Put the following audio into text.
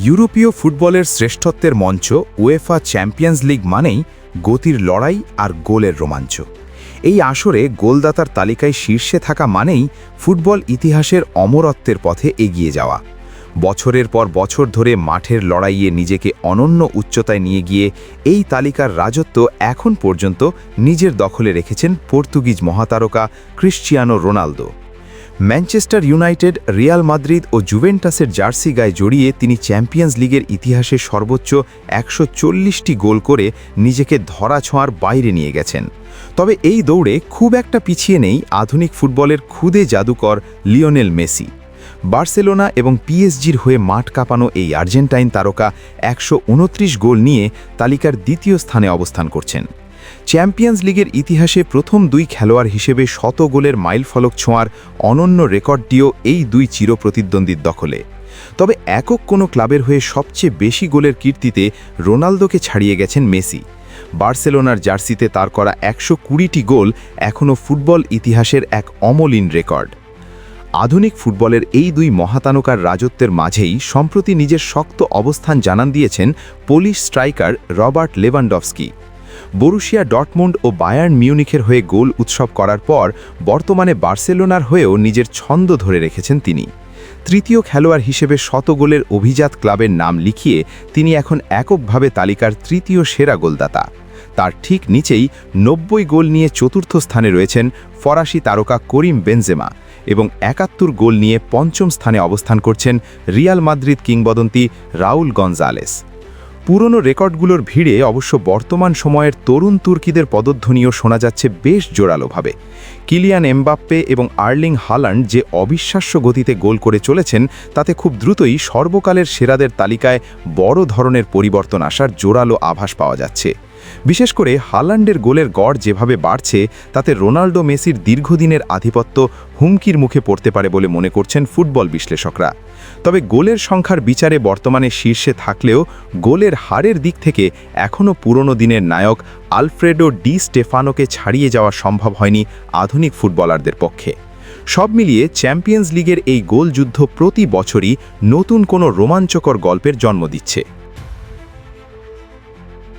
ইউরোপীয় ফুটবলের শ্রেষ্ঠত্বের মঞ্চ উয়েফা চ্যাম্পিয়ন্স লিগ মানেই গতির লড়াই আর গোলের রোমাঞ্চ। এই আসরে গোলদাতার তালিকায় শীর্ষে থাকা মানেই ফুটবল ইতিহাসের অমরত্বের পথে এগিয়ে যাওয়া। বছরের পর বছর ধরে মাঠের লড়াইয়ে নিজেকে অনন্য উচ্চতায় নিয়ে গিয়ে এই তালিকার রাজত্ব এখন পর্যন্ত নিজের দখলে রেখেছেন পর্তুগিজ মহাতারকা Cristiano Ronaldo. Manchester United, Real Madrid ও জুভেন্টাসের জার্সি গায়ে জড়িয়ে তিনি চ্যাম্পিয়ন্স লিগের ইতিহাসে সর্বোচ্চ ১৪০টি গোল করে নিজেকে ধরাছোঁয়ার বাইরে নিয়ে গেছেন। তবে এই দৌড়ে খুব একটা পিছিয়ে নেই আধুনিক ফুটবলের খুদে জাদুকর লিওনেল মেসি। বার্সেলোনা এবং পিএসজির হয়ে মাঠ কাঁপানো এই আর্জেন্টাইন তারকা ১২৯ গোল নিয়ে তালিকার দ্বিতীয় স্থানে অবস্থান করছেন। চ্যাম্পিয়ন্স লিগের ইতিহাসে প্রথম দুই খেলোয়াড় হিসেবে ১০০ গোলের মাইলফলক ছোঁয়ার অনন্য রেকর্ডটিও এই দুই চিরপ্রতিদ্বন্দ্বীর দখলে। তবে একক কোনো ক্লাবের হয়ে সবচেয়ে বেশি গোলের কীর্তিতে রোনালদোকে ছাড়িয়ে গেছেন মেসি। বার্সেলোনার জার্সিতে তার করা ১২০টি গোল এখনও ফুটবল ইতিহাসের এক অমলিন রেকর্ড। আধুনিক ফুটবলের এই দুই মহাতারকার রাজত্বের মাঝেই সম্প্রতি নিজের শক্ত অবস্থান জানান দিয়েছেন Polish striker Robert Lewandowski. Borussia Dortmund ও বায়ার্ন মিউনিখের হয়ে গোল উৎসব করার পর বর্তমানে বার্সেলোনার হয়েও নিজের ছন্দ ধরে রেখেছেন তিনি। তৃতীয় খেলোয়াড় হিসেবে ১০০ গোলের অভিজাত ক্লাবের নাম লিখিয়ে তিনি এখন এককভাবে তালিকার তৃতীয় সেরা গোলদাতা। তার ঠিক নিচেই ৯০ গোল নিয়ে চতুর্থ স্থানে রয়েছেন ফরাসি তারকা করিম বেনজেমা এবং ৭১ গোল নিয়ে পঞ্চম স্থানে অবস্থান করছেন রিয়াল মাদ্রিদ কিংবদন্তি রাউল গনজালেস। পুরনো রেকর্ডগুলোর ভিড়ে অবশ্য বর্তমান সময়ের তরুণ তুর্কিদের পদধ্বনিও শোনা যাচ্ছে বেশ জোরালোভাবে। কিলিয়ান এমবাপ্পে এবং আর্লিং হাল্যান্ড যে অবিশ্বাস্য গতিতে গোল করে চলেছেন, তাতে খুব দ্রুতই সর্বকালের সেরাদের তালিকায় বড় ধরনের পরিবর্তন আসার জোরালো আভাস পাওয়া যাচ্ছে। বিশেষ করে হাল্যান্ডের গোলের গড় যেভাবে বাড়ছে, তাতে রোনাল্ডো মেসির দীর্ঘদিনের আধিপত্য হুমকির মুখে পড়তে পারে বলে মনে করছেন ফুটবল বিশ্লেষকরা। তবে গোলের সংখ্যার বিচারে বর্তমানে শীর্ষে থাকলেও গোলের হারের দিক থেকে এখনও পুরনো দিনের নায়ক আলফ্রেডো ডি স্টেফানোকে ছাড়িয়ে যাওয়া সম্ভব হয়নি আধুনিক ফুটবলারদের পক্ষে। সব মিলিয়ে চ্যাম্পিয়ন্স লিগের এই গোল যুদ্ধ প্রতি বছরই নতুন কোনো রোমাঞ্চকর গল্পের জন্ম দিচ্ছে।